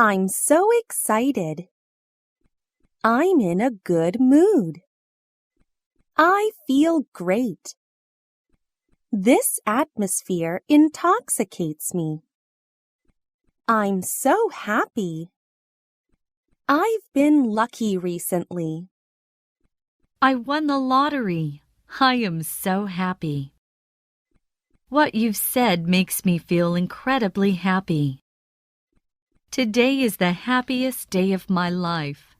I'm so excited. I'm in a good mood. I feel great. This atmosphere intoxicates me. I'm so happy. I've been lucky recently. I won the lottery. I am so happy. What you've said makes me feel incredibly happy. Today is the happiest day of my life.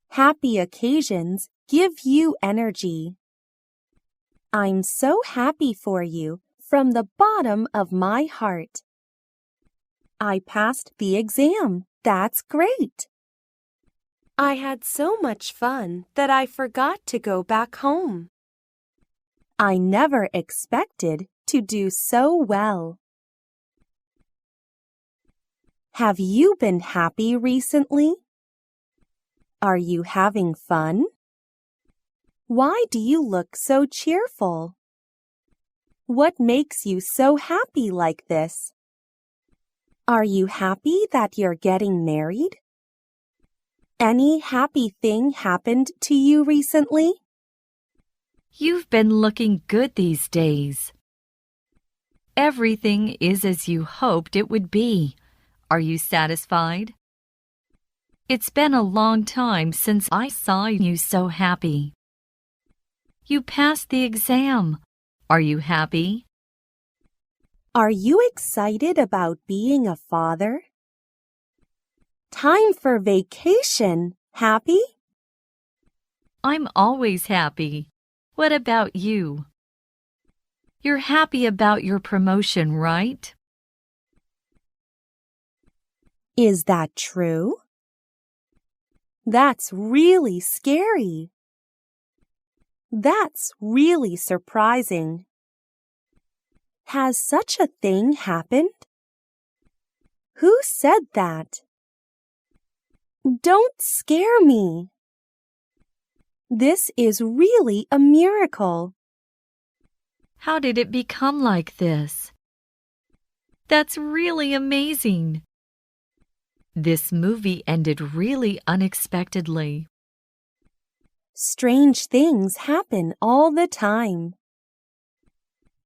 Happy occasions give you energy. I'm so happy for you from the bottom of my heart. I passed the exam. That's great. I had so much fun that I forgot to go back home. I never expected to do so well. Have you been happy recently? Are you having fun? Why do you look so cheerful? What makes you so happy like this? Are you happy that you're getting married? Any happy thing happened to you recently? You've been looking good these days. Everything is as you hoped it would be. Are you satisfied? It's been a long time since I saw you so happy. You passed the exam. Are you happy? Are you excited about being a father? Time for vacation. Happy? I'm always happy. What about you? You're happy about your promotion, right? Is that true? That's really scary. That's really surprising. Has such a thing happened? Who said that? Don't scare me. This is really a miracle. How did it become like this? That's really amazing. This movie ended really unexpectedly. Strange things happen all the time.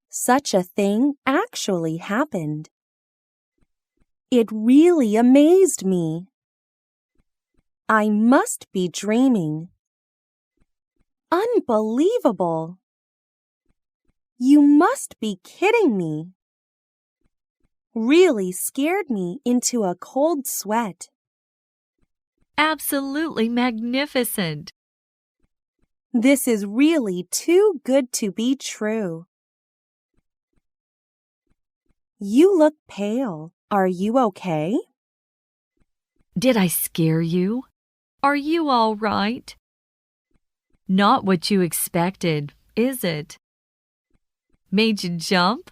Such a thing actually happened. It really amazed me. I must be dreaming. Unbelievable! You must be kidding me. Really scared me into a cold sweat. Absolutely magnificent. This is really too good to be true. You look pale. Are you okay? Did I scare you? Are you all right? Not what you expected, is it? Made you jump?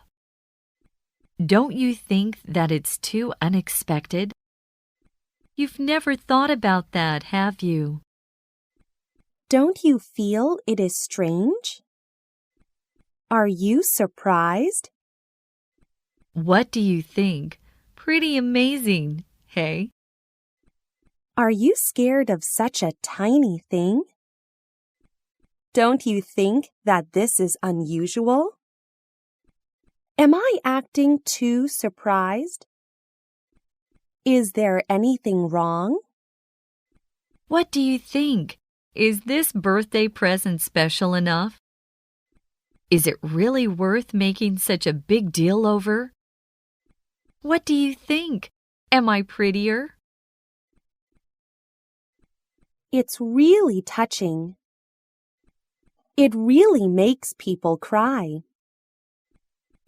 Don't you think that it's too unexpected? You've never thought about that, have you? Don't you feel it is strange? Are you surprised? What do you think? Pretty amazing, hey? Are you scared of such a tiny thing? Don't you think that this is unusual? Am I acting too surprised? Is there anything wrong? What do you think? Is this birthday present special enough? Is it really worth making such a big deal over? What do you think? Am I prettier? It's really touching. It really makes people cry.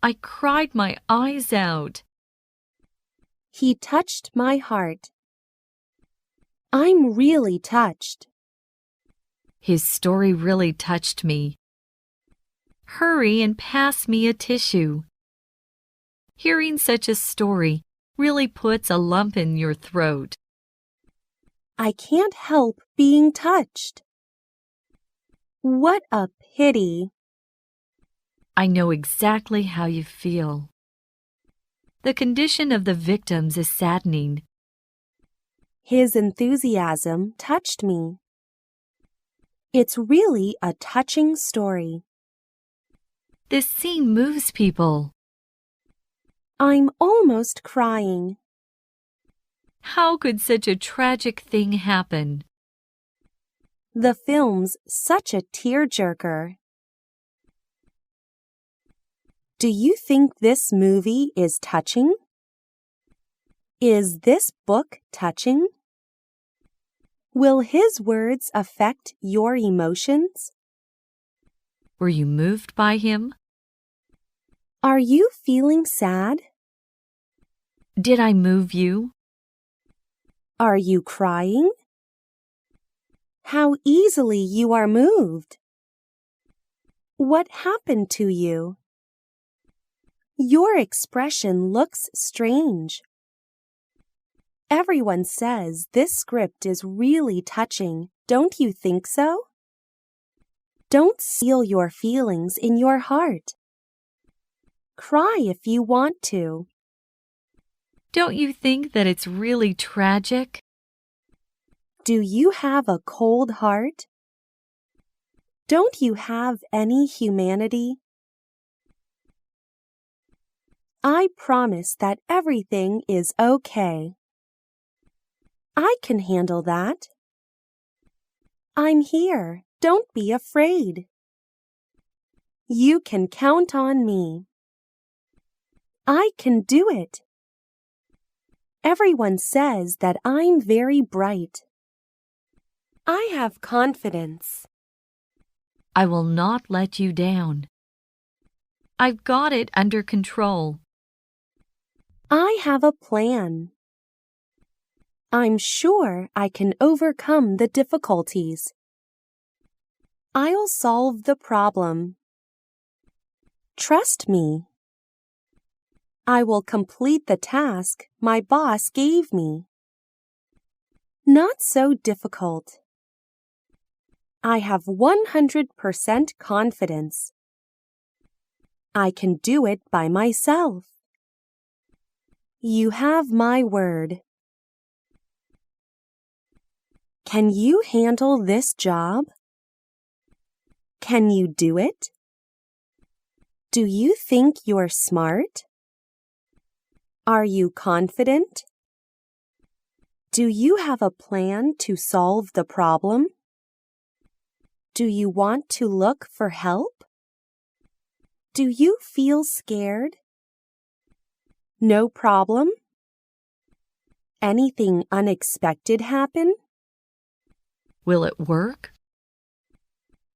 I cried my eyes out. He touched my heart. I'm really touched. His story really touched me. Hurry and pass me a tissue. Hearing such a story really puts a lump in your throat. I can't help being touched. What a pity. I know exactly how you feel. The condition of the victims is saddening, His enthusiasm touched me. It's really a touching story. This scene moves people. I'm almost crying. How could such a tragic thing happen? The film's such a tearjerker. Do you think this movie is touching? Is this book touching? Will his words affect your emotions? Were you moved by him? Are you feeling sad? Did I move you? Are you crying? How easily you are moved. What happened to you? Your expression looks strange. Everyone says this script is really touching, don't you think so? Don't seal your feelings in your heart. Cry if you want to. Don't you think that it's really tragic? Do you have a cold heart? Don't you have any humanity? I promise that everything is okay. I can handle that. I'm here. Don't be afraid. You can count on me. I can do it. Everyone says that I'm very bright. I have confidence. I will not let you down. I've got it under control. I have a plan. I'm sure I can overcome the difficulties. I'll solve the problem. Trust me. I will complete the task my boss gave me. Not so difficult. I have 100% confidence. I can do it by myself. You have my word. Can you handle this job? Can you do it? Do you think you're smart? Are you confident? Do you have a plan to solve the problem? Do you want to look for help? Do you feel scared? No problem? Anything unexpected happen? Will it work?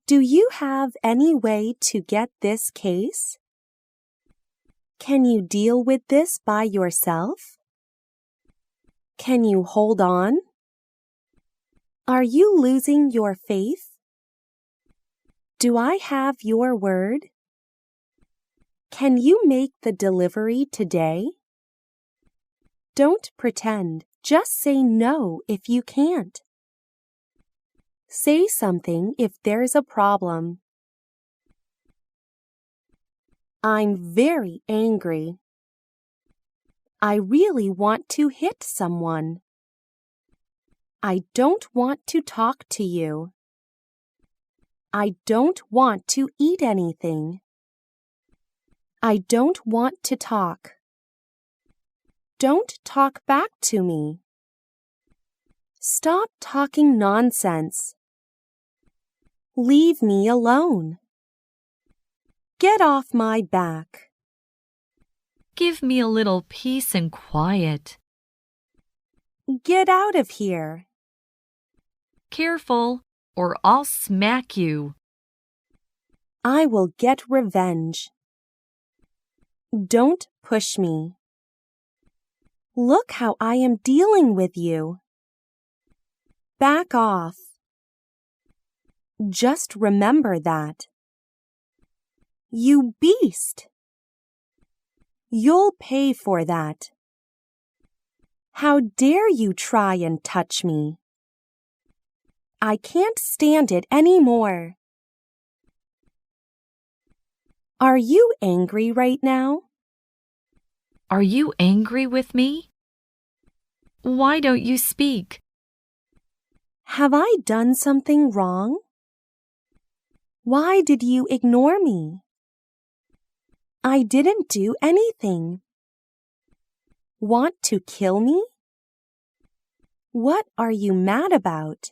Do you have any way to get this case? Can you deal with this by yourself? Can you hold on? Are you losing your faith? Do I have your word? Can you make the delivery today? Don't pretend. Just say no if you can't. Say something if there's a problem. I'm very angry. I really want to hit someone. I don't want to talk to you. I don't want to eat anything. I don't want to talk. Don't talk back to me. Stop talking nonsense. Leave me alone. Get off my back. Give me a little peace and quiet. Get out of here. Careful, or I'll smack you. I will get revenge. Don't push me. Look how I am dealing with you. Back off. Just remember that. You beast! You'll pay for that. How dare you try and touch me? I can't stand it anymore. Are you angry right now? Are you angry with me? Why don't you speak? Have I done something wrong? Why did you ignore me? I didn't do anything. Want to kill me? What are you mad about?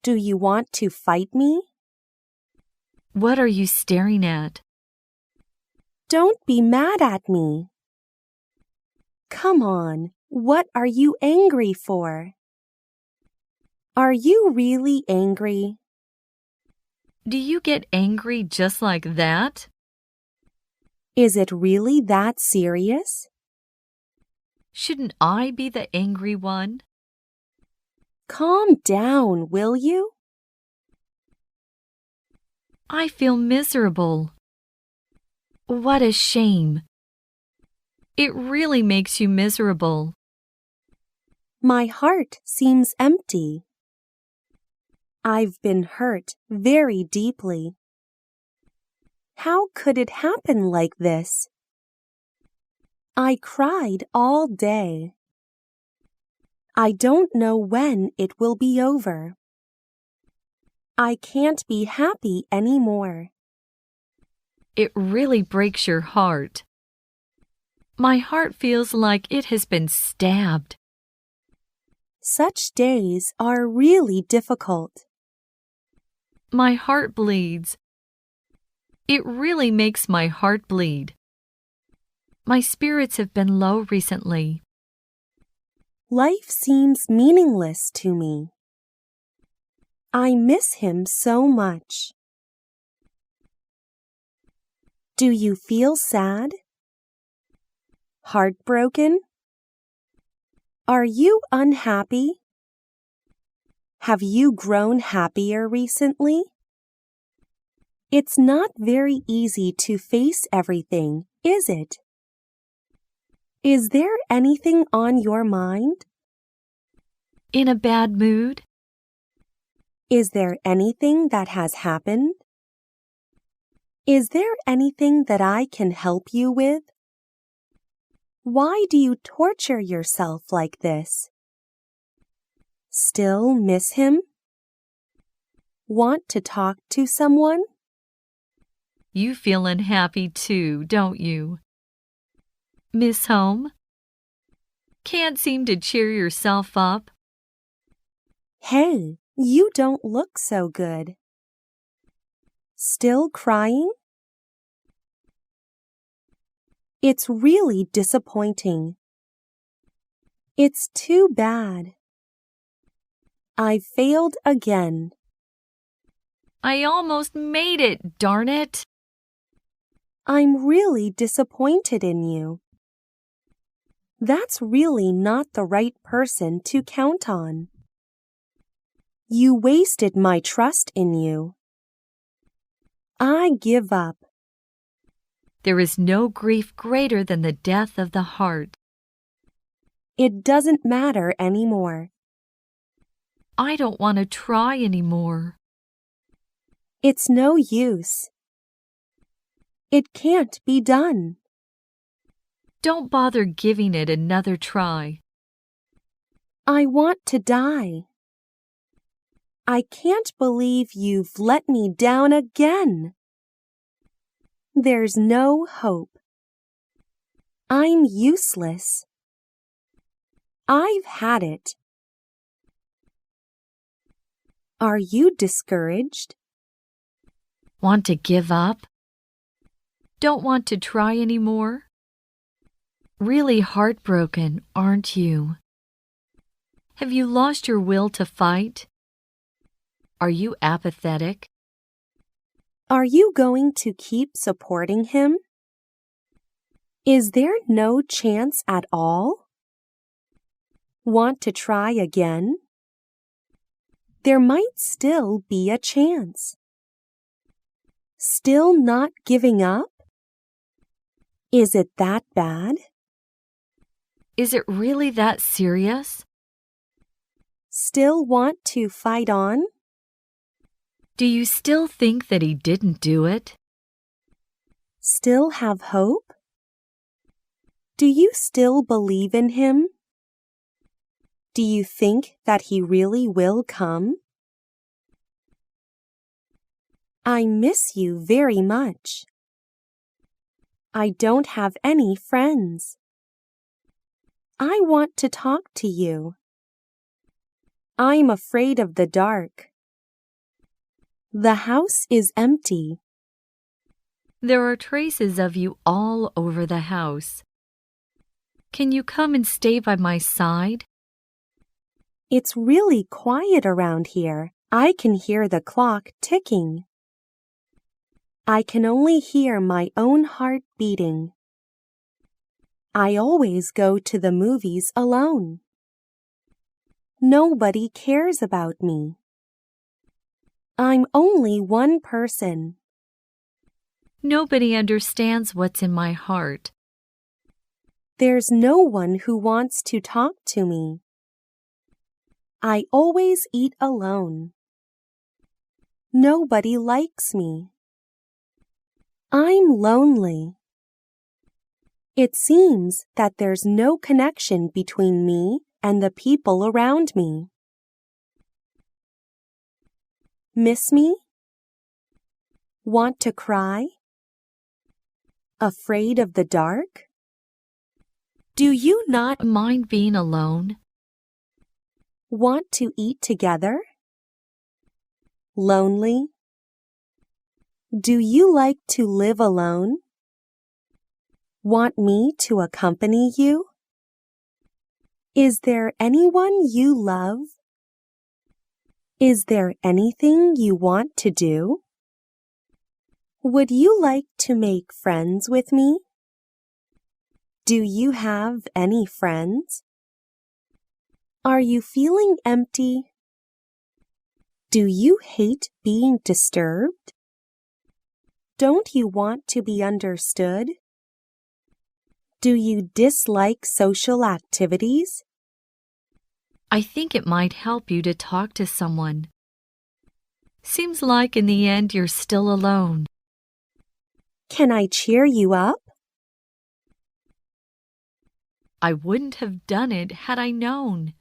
Do you want to fight me? What are you staring at? Don't be mad at me. Come on, what are you angry for? Are you really angry? Do you get angry just like that? Is it really that serious? Shouldn't I be the angry one? Calm down, will you? I feel miserable. What a shame. It really makes you miserable. My heart seems empty. I've been hurt very deeply. How could it happen like this? I cried all day. I don't know when it will be over. I can't be happy anymore. It really breaks your heart. My heart feels like it has been stabbed. Such days are really difficult. My heart bleeds. It really makes my heart bleed. My spirits have been low recently. Life seems meaningless to me. I miss him so much. Do you feel sad? Heartbroken? Are you unhappy? Have you grown happier recently? It's not very easy to face everything, is it? Is there anything on your mind? In a bad mood? Is there anything that has happened? Is there anything that I can help you with? Why do you torture yourself like this? Still miss him? Want to talk to someone? You feel unhappy too, don't you? Miss home? Can't seem to cheer yourself up? Hey, you don't look so good. Still crying? It's really disappointing. It's too bad. I failed again. I almost made it, darn it! I'm really disappointed in you. That's really not the right person to count on. You wasted my trust in you. I give up. There is no grief greater than the death of the heart. It doesn't matter anymore. I don't want to try anymore. It's no use. It can't be done. Don't bother giving it another try. I want to die. I can't believe you've let me down again. There's no hope. I'm useless. I've had it. Are you discouraged? Want to give up? Don't want to try anymore? Really heartbroken, aren't you? Have you lost your will to fight? Are you apathetic? Are you going to keep supporting him? Is there no chance at all? Want to try again? There might still be a chance. Still not giving up? Is it that bad? Is it really that serious? Still want to fight on? Do you still think that he didn't do it? Still have hope? Do you still believe in him? Do you think that he really will come? I miss you very much. I don't have any friends. I want to talk to you. I'm afraid of the dark. The house is empty. There are traces of you all over the house. Can you come and stay by my side? It's really quiet around here. I can hear the clock ticking. I can only hear my own heart beating. I always go to the movies alone. Nobody cares about me. I'm only one person. Nobody understands what's in my heart. There's no one who wants to talk to me. I always eat alone. Nobody likes me. I'm lonely. It seems that there's no connection between me and the people around me. Miss me? Want to cry? Afraid of the dark? Do you not Mind being alone? want to eat together? Lonely? Do you like to live alone? Want me to accompany you? Is there anyone you love? Is there anything you want to do? Would you like to make friends with me? Do you have any friends? Are you feeling empty? Do you hate being disturbed? Don't you want to be understood? Do you dislike social activities? I think it might help you to talk to someone. Seems like in the end you're still alone. Can I cheer you up? I wouldn't have done it had I known.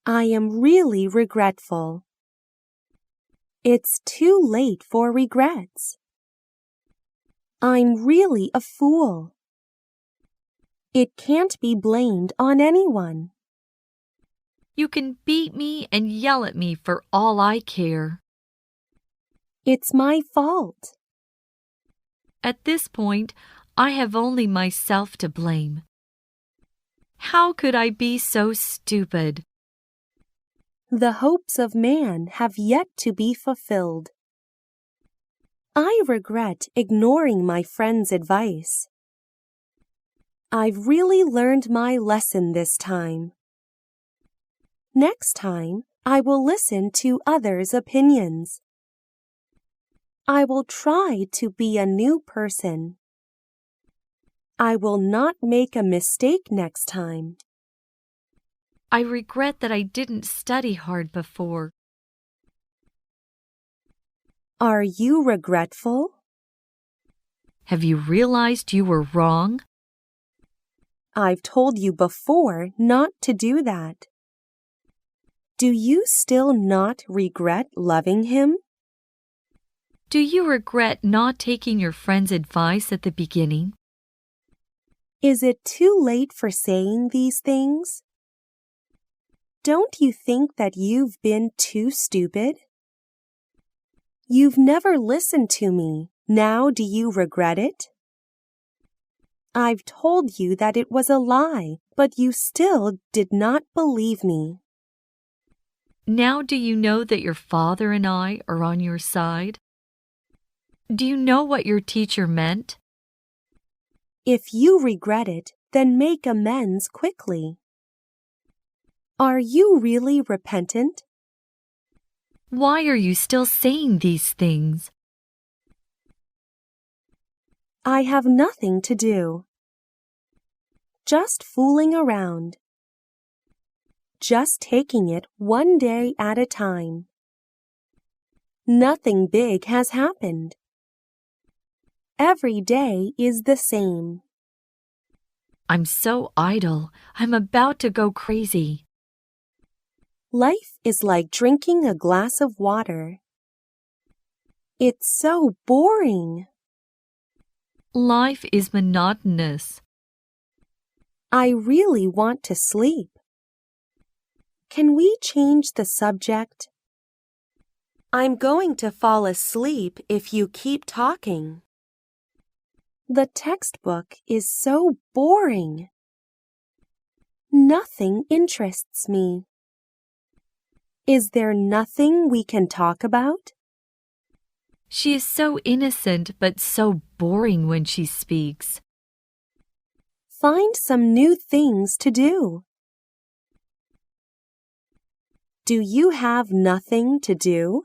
I am really regretful. It's too late for regrets. I'm really a fool. It can't be blamed on anyone. You can beat me and yell at me for all I care. It's my fault. At this point, I have only myself to blame. How could I be so stupid? The hopes of man have yet to be fulfilled. I regret ignoring my friend's advice. I've really learned my lesson this time. Next time, I will listen to others' opinions. I will try to be a new person. I will not make a mistake next time. I regret that I didn't study hard before. Are you regretful? Have you realized you were wrong? I've told you before not to do that. Do you still not regret loving him? Do you regret not taking your friend's advice at the beginning? Is it too late for saying these things? Don't you think that you've been too stupid? You've never listened to me. Now do you regret it? I've told you that it was a lie, but you still did not believe me. Now do you know that your father and I are on your side? Do you know what your teacher meant? If you regret it, then make amends quickly. Are you really repentant? Why are you still saying these things? I have nothing to do. Just fooling around. Just taking it one day at a time. Nothing big has happened. Every day is the same. I'm so idle. I'm about to go crazy. Life is like drinking a glass of water. It's so boring. Life is monotonous. I really want to sleep. Can we change the subject? I'm going to fall asleep if you keep talking. The textbook is so boring. Nothing interests me. Is there nothing we can talk about? She is so innocent but so boring when she speaks. Find some new things to do. Do you have nothing to do?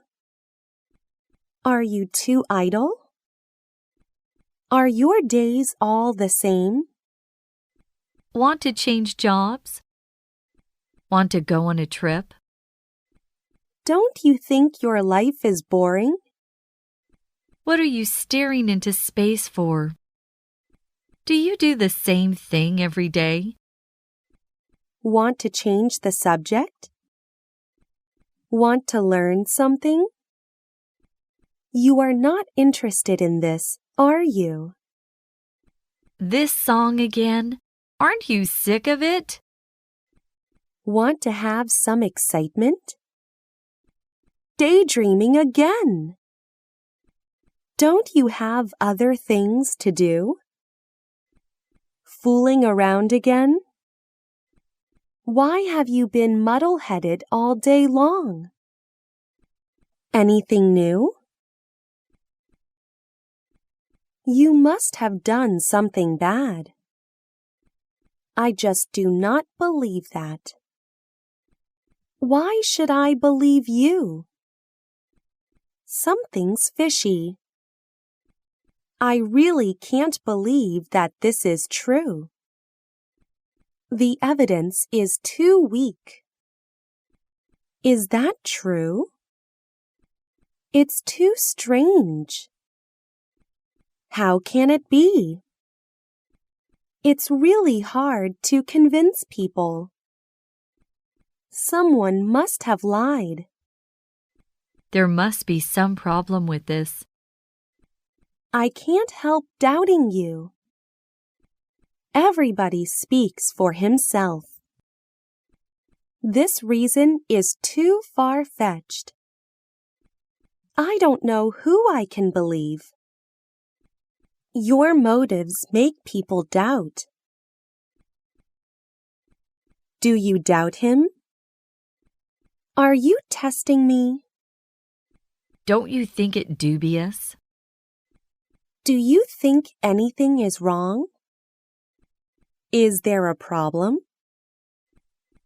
Are you too idle? Are your days all the same? Want to change jobs? Want to go on a trip? Don't you think your life is boring? What are you staring into space for? Do you do the same thing every day? Want to change the subject? Want to learn something? You are not interested in this, are you? This song again? Aren't you sick of it? Want to have some excitement? Daydreaming again. Don't you have other things to do? Fooling around again? Why have you been muddle-headed all day long? Anything new? You must have done something bad. I just do not believe that. Why should I believe you? Something's fishy. I really can't believe that this is true. The evidence is too weak. Is that true? It's too strange. How can it be? It's really hard to convince people. Someone must have lied. There must be some problem with this. I can't help doubting you. Everybody speaks for himself. This reason is too far-fetched. I don't know who I can believe. Your motives make people doubt. Do you doubt him? Are you testing me? Don't you think it dubious? Do you think anything is wrong? Is there a problem?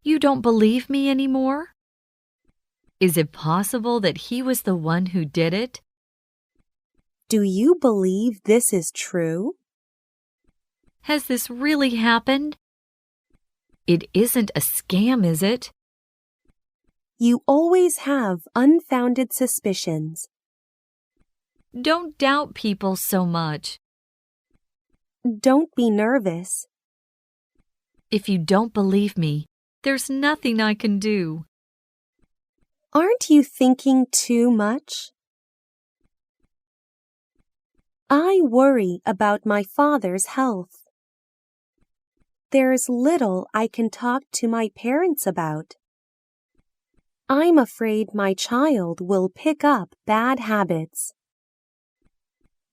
You don't believe me anymore? Is it possible that he was the one who did it? Do you believe this is true? Has this really happened? It isn't a scam, is it? You always have unfounded suspicions. Don't doubt people so much. Don't be nervous. If you don't believe me, there's nothing I can do. Aren't you thinking too much? I worry about my father's health. There's little I can talk to my parents about. I'm afraid my child will pick up bad habits.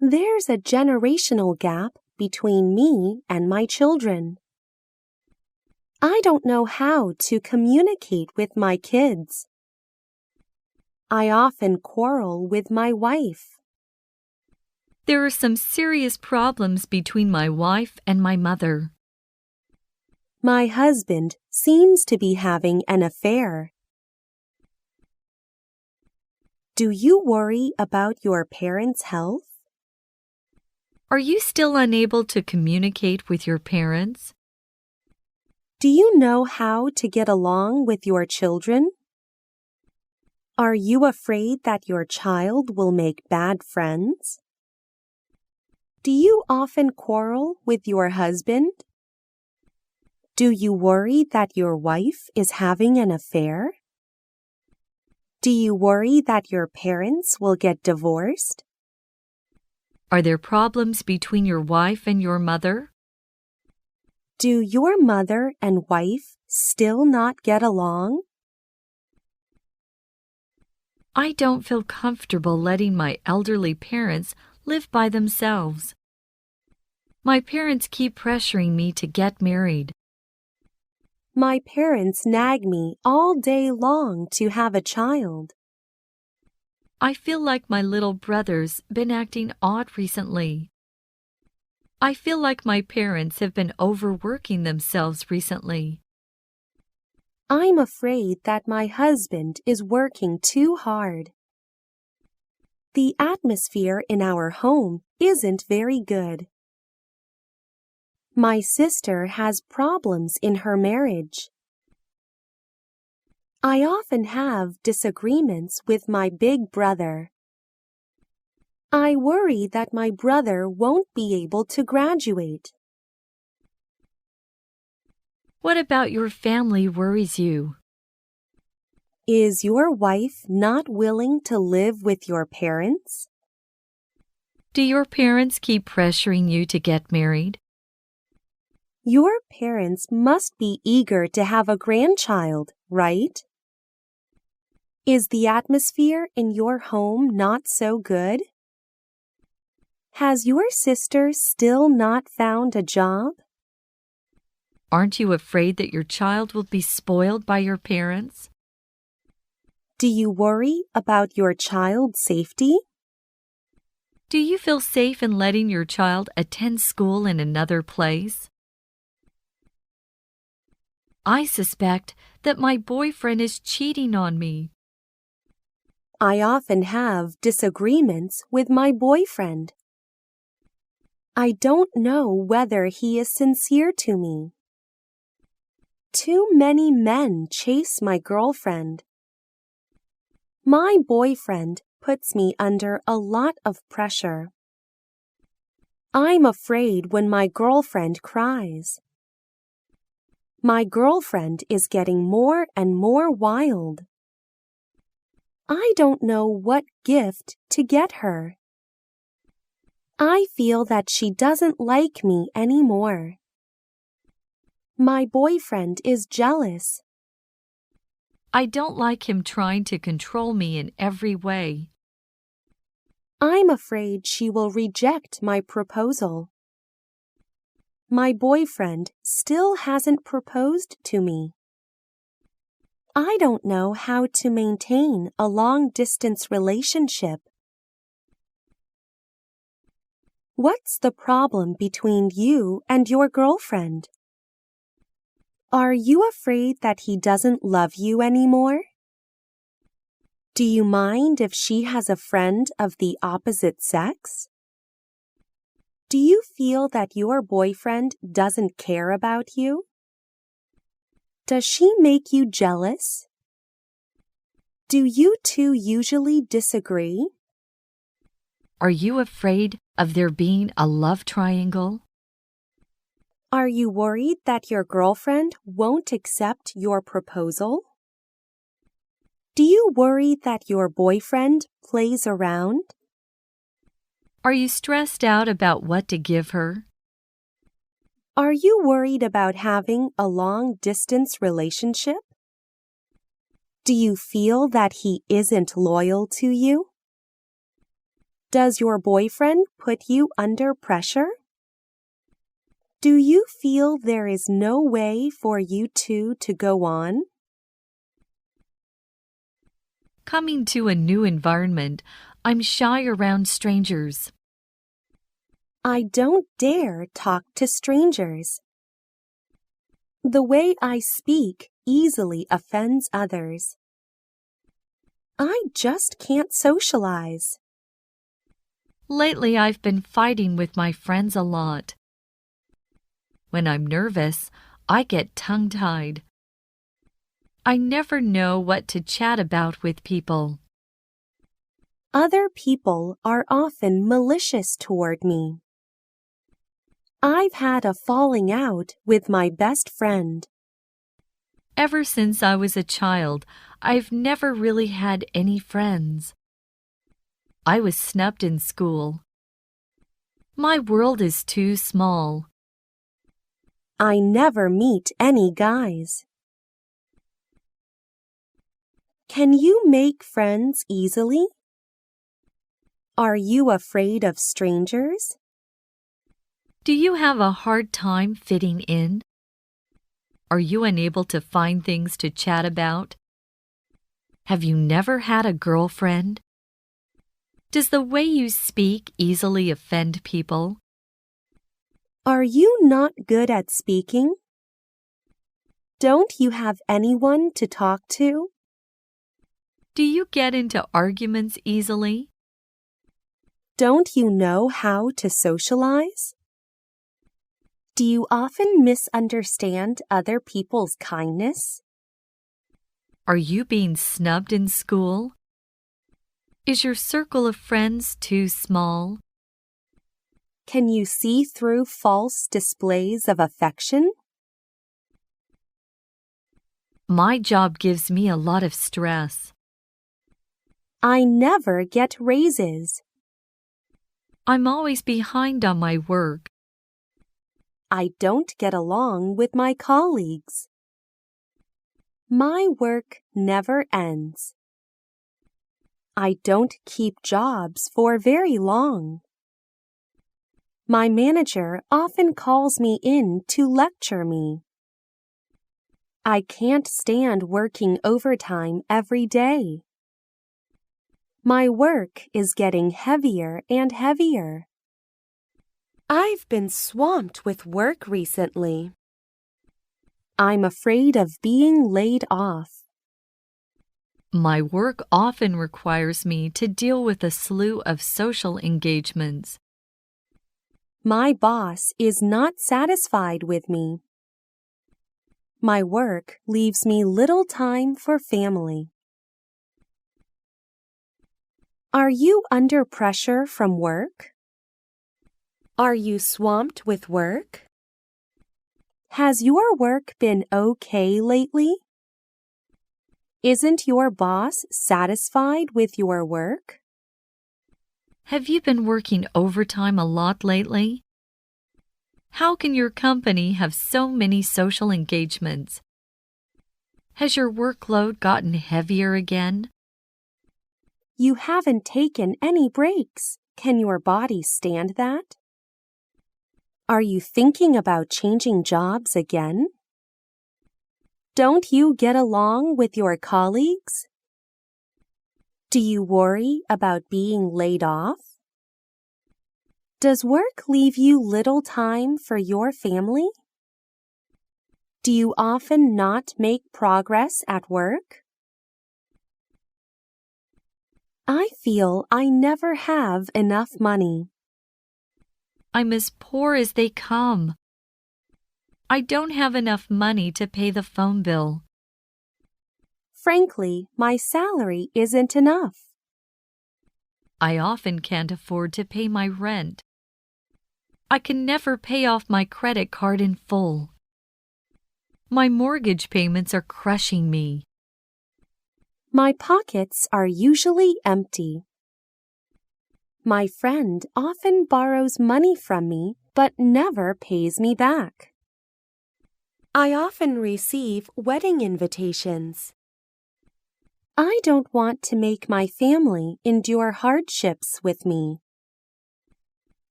There's a generational gap between me and my children. I don't know how to communicate with my kids. I often quarrel with my wife. There are some serious problems between my wife and my mother. My husband seems to be having an affair. Do you worry about your parents' health? Are you still unable to communicate with your parents? Do you know how to get along with your children? Are you afraid that your child will make bad friends? Do you often quarrel with your husband? Do you worry that your wife is having an affair? Do you worry that your parents will get divorced? Are there problems between your wife and your mother? Do your mother and wife still not get along? I don't feel comfortable letting my elderly parents live by themselves. My parents keep pressuring me to get married. My parents nag me all day long to have a child. I feel like my little brother's been acting odd recently. I feel like my parents have been overworking themselves recently. I'm afraid that my husband is working too hard. The atmosphere in our home isn't very good. My sister has problems in her marriage. I often have disagreements with my big brother. I worry that my brother won't be able to graduate. What about your family worries you? Is your wife not willing to live with your parents? Do your parents keep pressuring you to get married? Your parents must be eager to have a grandchild, right? Is the atmosphere in your home not so good? Has your sister still not found a job? Aren't you afraid that your child will be spoiled by your parents? Do you worry about your child's safety? Do you feel safe in letting your child attend school in another place? I suspect that my boyfriend is cheating on me. I often have disagreements with my boyfriend. I don't know whether he is sincere to me. Too many men chase my girlfriend. My boyfriend puts me under a lot of pressure. I'm afraid when my girlfriend cries. My girlfriend is getting more and more wild. I don't know what gift to get her. I feel that she doesn't like me anymore. My boyfriend is jealous. I don't like him trying to control me in every way. I'm afraid she will reject my proposal. My boyfriend still hasn't proposed to me. I don't know how to maintain a long-distance relationship. What's the problem between you and your girlfriend? Are you afraid that he doesn't love you anymore? Do you mind if she has a friend of the opposite sex? Do you feel that your boyfriend doesn't care about you? Does she make you jealous? Do you two usually disagree? Are you afraid of there being a love triangle? Are you worried that your girlfriend won't accept your proposal? Do you worry that your boyfriend plays around? Are you stressed out about what to give her? Are you worried about having a long-distance relationship? Do you feel that he isn't loyal to you? Does your boyfriend put you under pressure? Do you feel there is no way for you two to go on? Coming to a new environment, I'm shy around strangers. I don't dare talk to strangers. The way I speak easily offends others. I just can't socialize. Lately, I've been fighting with my friends a lot. When I'm nervous, I get tongue-tied. I never know what to chat about with people. Other people are often malicious toward me. I've had a falling out with my best friend. Ever since I was a child, I've never really had any friends. I was snubbed in school. My world is too small. I never meet any guys. Can you make friends easily? Are you afraid of strangers? Do you have a hard time fitting in? Are you unable to find things to chat about? Have you never had a girlfriend? Does the way you speak easily offend people? Are you not good at speaking? Don't you have anyone to talk to? Do you get into arguments easily? Don't you know how to socialize? Do you often misunderstand other people's kindness? Are you being snubbed in school? Is your circle of friends too small? Can you see through false displays of affection? My job gives me a lot of stress. I never get raises. I'm always behind on my work. I don't get along with my colleagues. My work never ends. I don't keep jobs for very long. My manager often calls me in to lecture me. I can't stand working overtime every day. My work is getting heavier and heavier. I've been swamped with work recently. I'm afraid of being laid off. My work often requires me to deal with a slew of social engagements. My boss is not satisfied with me. My work leaves me little time for family. Are you under pressure from work? Are you swamped with work? Has your work been okay lately? Isn't your boss satisfied with your work? Have you been working overtime a lot lately? How can your company have so many social engagements? Has your workload gotten heavier again? You haven't taken any breaks. Can your body stand that? Are you thinking about changing jobs again? Don't you get along with your colleagues? Do you worry about being laid off? Does work leave you little time for your family? Do you often not make progress at work? I feel I never have enough money. I'm as poor as they come. I don't have enough money to pay the phone bill. Frankly, my salary isn't enough. I often can't afford to pay my rent. I can never pay off my credit card in full. My mortgage payments are crushing me. My pockets are usually empty. My friend often borrows money from me but never pays me back. I often receive wedding invitations. I don't want to make my family endure hardships with me.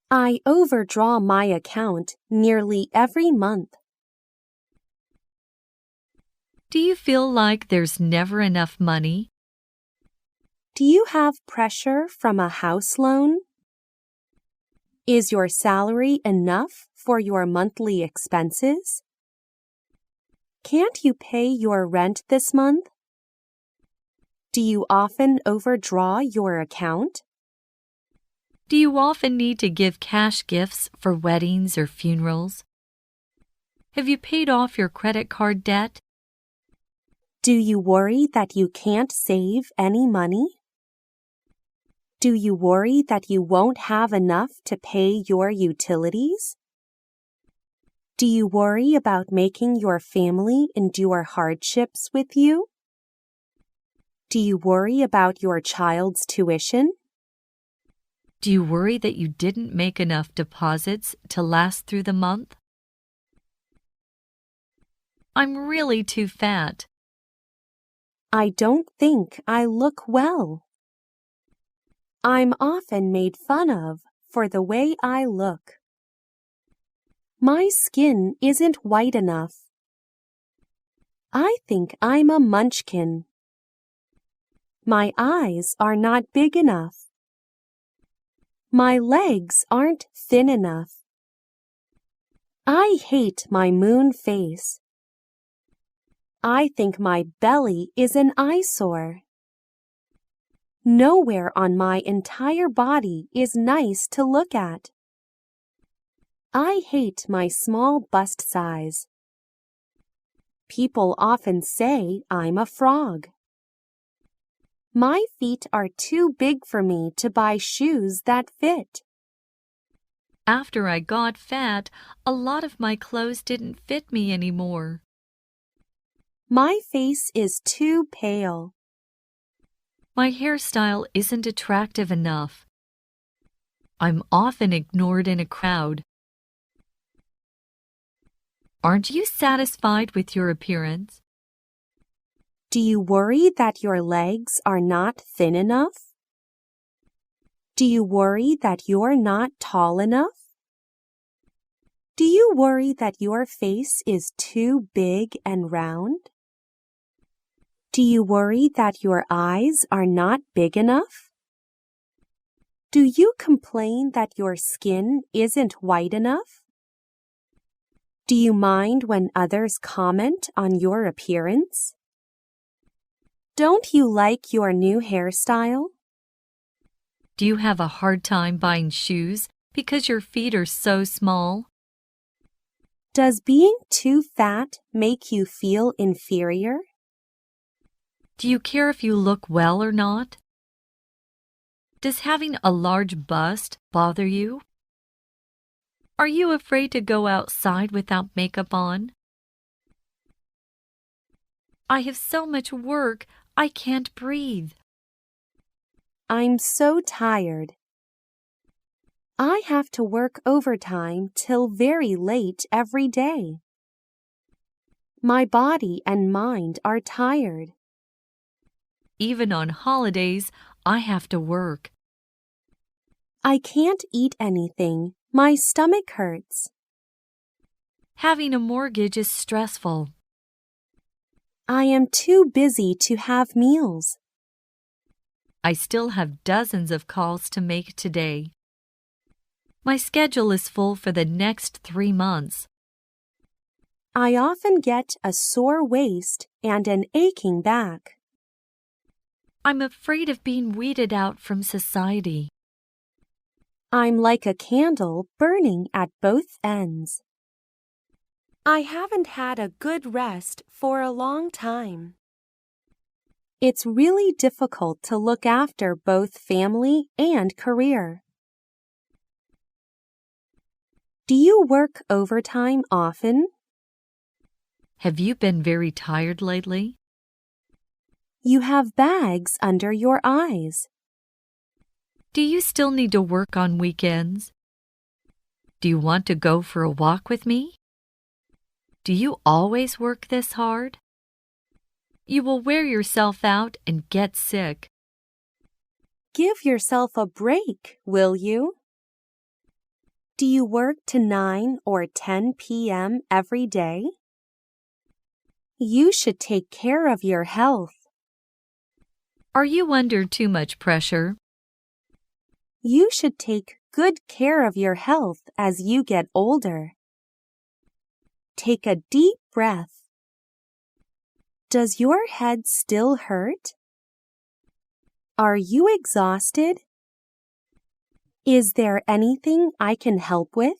I overdraw my account nearly every month. Do you feel like there's never enough money? Do you have pressure from a house loan? Is your salary enough for your monthly expenses? Can't you pay your rent this month? Do you often overdraw your account? Do you often need to give cash gifts for weddings or funerals? Have you paid off your credit card debt? Do you worry that you can't save any money? Do you worry that you won't have enough to pay your utilities? Do you worry about making your family endure hardships with you? Do you worry about your child's tuition? Do you worry that you didn't make enough deposits to last through the month? I'm really too fat. I don't think I look well. I'm often made fun of for the way I look. My skin isn't white enough. I think I'm a munchkin. My eyes are not big enough. My legs aren't thin enough. I hate my moon face. I think my belly is an eyesore. Nowhere on my entire body is nice to look at. I hate my small bust size. People often say I'm a frog. My feet are too big for me to buy shoes that fit. After I got fat, a lot of my clothes didn't fit me anymore. My face is too pale. My hairstyle isn't attractive enough. I'm often ignored in a crowd. Aren't you satisfied with your appearance? Do you worry that your legs are not thin enough? Do you worry that you're not tall enough? Do you worry that your face is too big and round? Do you worry that your eyes are not big enough? Do you complain that your skin isn't white enough? Do you mind when others comment on your appearance? Don't you like your new hairstyle? Do you have a hard time buying shoes because your feet are so small? Does being too fat make you feel inferior? Do you care if you look well or not? Does having a large bust bother you? Are you afraid to go outside without makeup on? I have so much work, I can't breathe. I'm so tired. I have to work overtime till very late every day. My body and mind are tired. Even on holidays, I have to work. I can't eat anything. My stomach hurts. Having a mortgage is stressful. I am too busy to have meals. I still have dozens of calls to make today. My schedule is full for the next 3 months. I often get a sore waist and an aching back. I'm afraid of being weeded out from society. I'm like a candle burning at both ends. I haven't had a good rest for a long time. It's really difficult to look after both family and career. Do you work overtime often? Have you been very tired lately? You have bags under your eyes. Do you still need to work on weekends? Do you want to go for a walk with me? Do you always work this hard? You will wear yourself out and get sick. Give yourself a break, will you? Do you work to 9 or 10 p.m. every day? You should take care of your health. Are you under too much pressure? You should take good care of your health as you get older. Take a deep breath. Does your head still hurt? Are you exhausted? Is there anything I can help with?